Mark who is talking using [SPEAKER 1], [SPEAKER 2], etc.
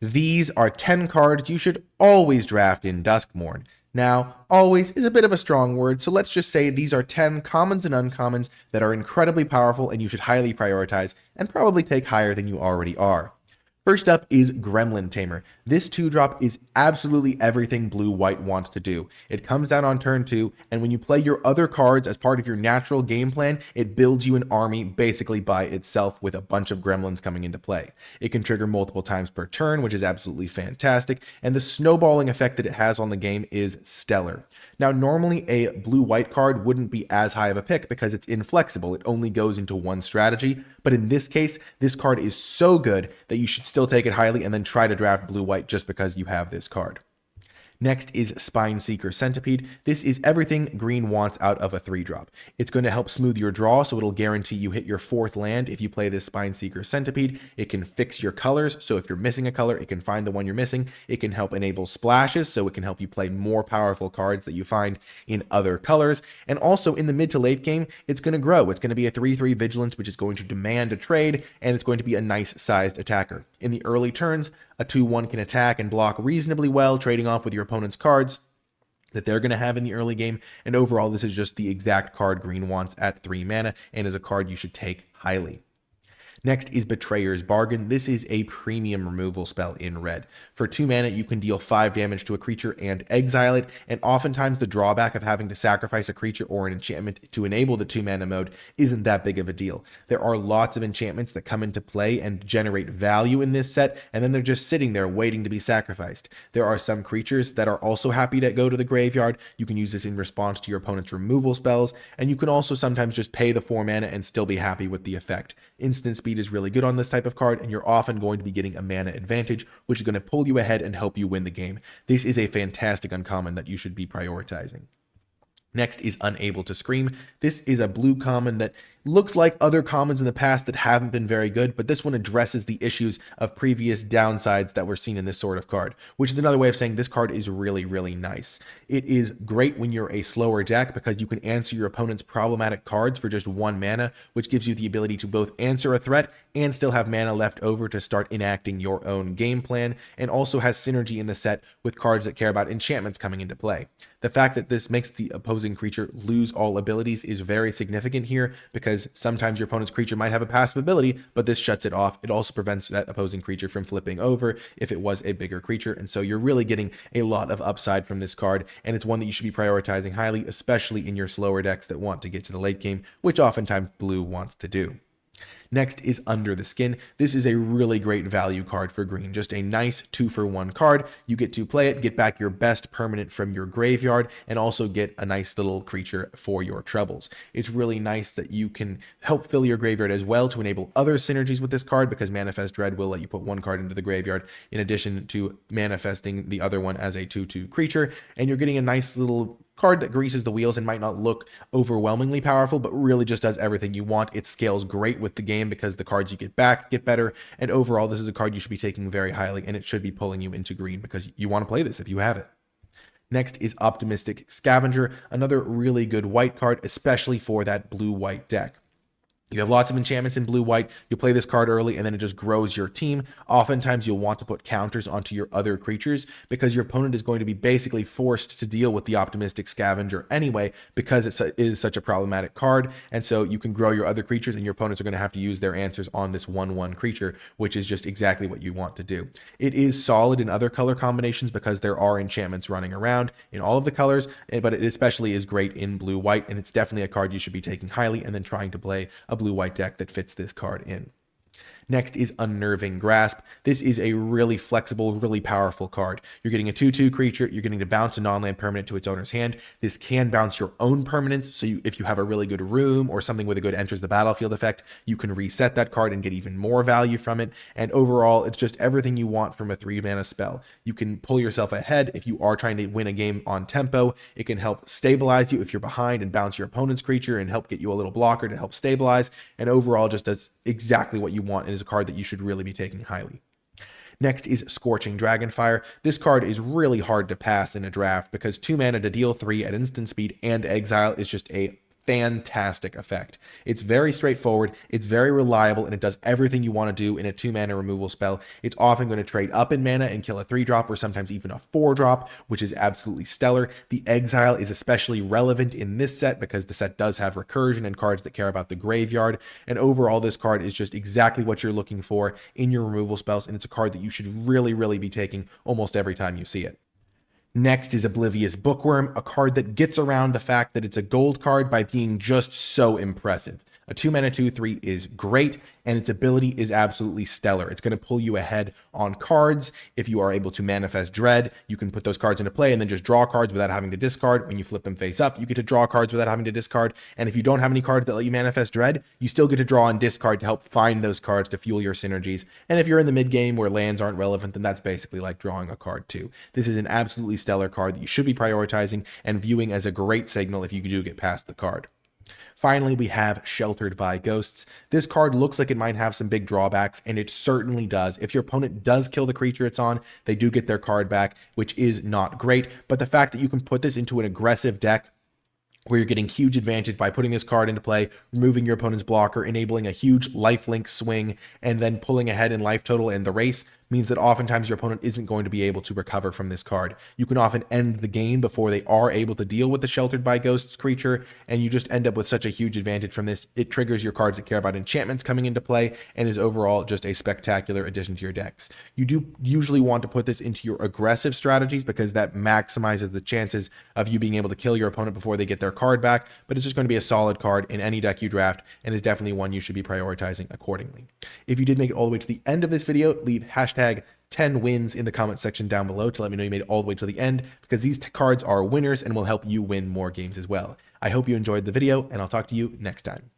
[SPEAKER 1] These are 10 cards you should always draft in Duskmourn. Now, always is a bit of a strong word, so let's just say these are 10 commons and uncommons that are incredibly powerful and you should highly prioritize and probably take higher than you already are. First up is Gremlin Tamer. This 2-drop is absolutely everything blue-white wants to do. It comes down on turn 2, and when you play your other cards as part of your natural game plan, it builds you an army basically by itself with a bunch of gremlins coming into play. It can trigger multiple times per turn, which is absolutely fantastic, and the snowballing effect that it has on the game is stellar. Now, normally a blue-white card wouldn't be as high of a pick because it's inflexible. It only goes into one strategy, but in this case, this card is so good that you should still take it highly and then try to draft blue-white just because you have this card. Next is Spineseeker Centipede. This is everything green wants out of a 3-drop. It's going to help smooth your draw, so it'll guarantee you hit your 4th land if you play this Spineseeker Centipede. It can fix your colors, so if you're missing a color, it can find the one you're missing. It can help enable splashes, so it can help you play more powerful cards that you find in other colors. And also in the mid to late game, it's going to grow. It's going to be a 3/3 Vigilance, which is going to demand a trade, and it's going to be a nice sized attacker. In the early turns, a 2/1 can attack and block reasonably well, trading off with your opponent's cards that they're going to have in the early game. And overall, this is just the exact card green wants at 3 mana and is a card you should take highly. Next is Betrayer's Bargain. This is a premium removal spell in red. For 2 mana, you can deal 5 damage to a creature and exile it, and oftentimes the drawback of having to sacrifice a creature or an enchantment to enable the 2 mana mode isn't that big of a deal. There are lots of enchantments that come into play and generate value in this set, and then they're just sitting there waiting to be sacrificed. There are some creatures that are also happy to go to the graveyard. You can use this in response to your opponent's removal spells, and you can also sometimes just pay the 4 mana and still be happy with the effect. Instant speed is really good on this type of card, and you're often going to be getting a mana advantage, which is going to pull you ahead and help you win the game. This is a fantastic uncommon that you should be prioritizing. Next is Unable to Scream. This is a blue common that looks like other commons in the past that haven't been very good, but this one addresses the issues of previous downsides that were seen in this sort of card, which is another way of saying this card is really, really nice. It is great when you're a slower deck because you can answer your opponent's problematic cards for just 1 mana, which gives you the ability to both answer a threat and still have mana left over to start enacting your own game plan, and also has synergy in the set with cards that care about enchantments coming into play. The fact that this makes the opposing creature lose all abilities is very significant here because sometimes your opponent's creature might have a passive ability, but this shuts it off. It also prevents that opposing creature from flipping over if it was a bigger creature, and so you're really getting a lot of upside from this card, and it's one that you should be prioritizing highly, especially in your slower decks that want to get to the late game, which oftentimes blue wants to do. Next is Under the Skin. This is a really great value card for green. Just a nice 2-for-1 card. You get to play it, get back your best permanent from your graveyard, and also get a nice little creature for your troubles. It's really nice that you can help fill your graveyard as well to enable other synergies with this card, because Manifest Dread will let you put 1 card into the graveyard in addition to manifesting the other one as a 2/2 creature, and you're getting a nice little card that greases the wheels and might not look overwhelmingly powerful, but really just does everything you want. It scales great with the game because the cards you get back get better, and overall this is a card you should be taking very highly, and it should be pulling you into green because you want to play this if you have it. Next is Optimistic Scavenger, another really good white card, especially for that blue-white deck. You have lots of enchantments in blue-white. You play this card early, and then it just grows your team. Oftentimes, you'll want to put counters onto your other creatures because your opponent is going to be basically forced to deal with the Optimistic Scavenger anyway because it is such a problematic card. And so you can grow your other creatures, and your opponents are going to have to use their answers on this 1/1 creature, which is just exactly what you want to do. It is solid in other color combinations because there are enchantments running around in all of the colors, but it especially is great in blue-white, and it's definitely a card you should be taking highly and then trying to play a blue-white deck that fits this card in. Next is Unnerving Grasp. This is a really flexible, really powerful card. You're getting a 2/2 creature. You're getting to bounce a non-land permanent to its owner's hand. This can bounce your own permanents, so if you have a really good room or something with a good enters the battlefield effect, you can reset that card and get even more value from it. And overall, it's just everything you want from a 3-mana spell. You can pull yourself ahead if you are trying to win a game on tempo. It can help stabilize you if you're behind and bounce your opponent's creature and help get you a little blocker to help stabilize. And overall, just does exactly what you want and is a card that you should really be taking highly. Next is Scorching Dragonfire. This card is really hard to pass in a draft because 2 mana to deal 3 at instant speed and exile is just a fantastic effect. It's very straightforward, it's very reliable, and it does everything you want to do in a 2-mana removal spell. It's often going to trade up in mana and kill a 3-drop or sometimes even a 4-drop, which is absolutely stellar. The exile is especially relevant in this set because the set does have recursion and cards that care about the graveyard, and overall this card is just exactly what you're looking for in your removal spells, and it's a card that you should really be taking almost every time you see it. Next is Oblivious Bookworm, a card that gets around the fact that it's a gold card by being just so impressive. A 2-mana 2/3 is great, and its ability is absolutely stellar. It's going to pull you ahead on cards. If you are able to manifest Dread, you can put those cards into play and then just draw cards without having to discard. When you flip them face up, you get to draw cards without having to discard. And if you don't have any cards that let you manifest Dread, you still get to draw and discard to help find those cards to fuel your synergies. And if you're in the mid game where lands aren't relevant, then that's basically like drawing a card too. This is an absolutely stellar card that you should be prioritizing and viewing as a great signal if you do get past the card. Finally, we have Sheltered by Ghosts. This card looks like it might have some big drawbacks, and it certainly does. If your opponent does kill the creature it's on, they do get their card back, which is not great. But the fact that you can put this into an aggressive deck where you're getting huge advantage by putting this card into play, removing your opponent's blocker, enabling a huge lifelink swing, and then pulling ahead in life total in the race, means that oftentimes your opponent isn't going to be able to recover from this card. You can often end the game before they are able to deal with the Sheltered by Ghosts creature, and you just end up with such a huge advantage from this. It triggers your cards that care about enchantments coming into play, and is overall just a spectacular addition to your decks. You do usually want to put this into your aggressive strategies because that maximizes the chances of you being able to kill your opponent before they get their card back, but it's just going to be a solid card in any deck you draft, and is definitely one you should be prioritizing accordingly. If you did make it all the way to the end of this video, leave hashtag 10 wins in the comment section down below to let me know you made it all the way to the end, because these cards are winners and will help you win more games as well. I hope you enjoyed the video, and I'll talk to you next time.